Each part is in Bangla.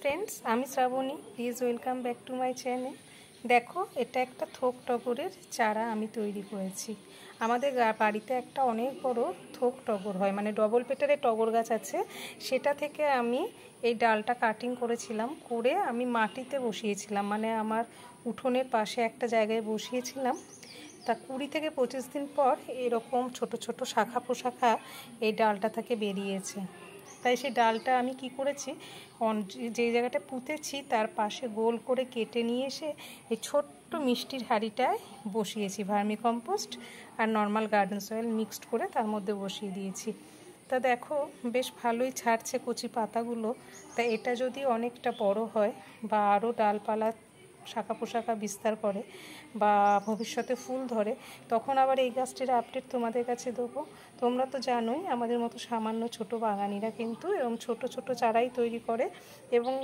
ফ্রেন্ডস, আমি Shrabani. Please welcome back to my channel. দেখো, এটা একটা থোক টগরের চারা আমি তৈরি করেছি। আমাদের বাড়িতে একটা অনেক বড় থোক টগর হয়, মানে ডবল পেটারের টগর গাছ আছে। সেটা থেকে আমি এই ডালটা কাটিং করেছিলাম, করে আমি মাটিতে বসিয়েছিলাম, মানে আমার উঠোনের পাশে একটা জায়গায় বসিয়েছিলাম। তা 20 থেকে 25 দিন পর এরকম ছোট ছোট শাখা প্রশাখা এই ডালটা থেকে বেরিয়েছে। তাই সেই ডালটা আমি কি করেছি, যে জায়গাটা পুঁতেছি তার পাশে গোল করে কেটে নিয়ে এসে এই ছোট্ট মিষ্টির হাঁড়িটায় বসিয়েছি। ভার্মি কম্পোস্ট আর নর্মাল গার্ডেন সয়েল মিক্সড করে তার মধ্যে বসিয়ে দিয়েছি। তা দেখো, বেশ ভালোই ছাড়ছে কচি পাতাগুলো। তা এটা যদি অনেকটা বড় হয় বা আরও ডালপালা শাখা পোশাখা বিস্তার করে বা ভবিষ্যতে ফুল ধরে, তখন আবার এই গাছটির আপডেট তোমাদের কাছে দেবো। তোমরা তো জানোই, আমাদের মতো সামান্য ছোট বাগানিরা কিন্তু এরকম ছোট ছোট চারাই তৈরি করে, এবং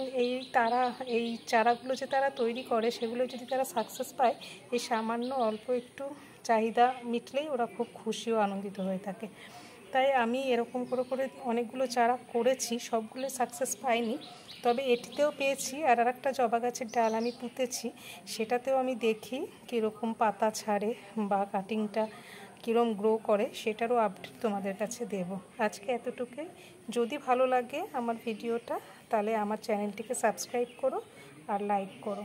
এই চারাগুলো যে তারা তৈরি করে সেগুলো যদি তারা সাকসেস পায়, এই সামান্য অল্প একটু চাহিদা মিটলেই ওরা খুব খুশি ও আনন্দিত হয়ে থাকে। তাই আমি এরকম করে করে অনেকগুলো চারা করেছি, সবগুলো সাকসেস পাইনি, তবে এটিতেও পেয়েছি। আর একটা জবা গাছের ডাল আমি পুঁতেছি, সেটাতেও আমি দেখি কীরকম পাতা ছাড়ে বা কাটিংটা কীরকম গ্রো করে, সেটারও আপডেট তোমাদের কাছে দেব। আজকে এতটুকুই। যদি ভালো লাগে আমার ভিডিওটা, তাহলে আমার চ্যানেলটিকে সাবস্ক্রাইব করো আর লাইক করো।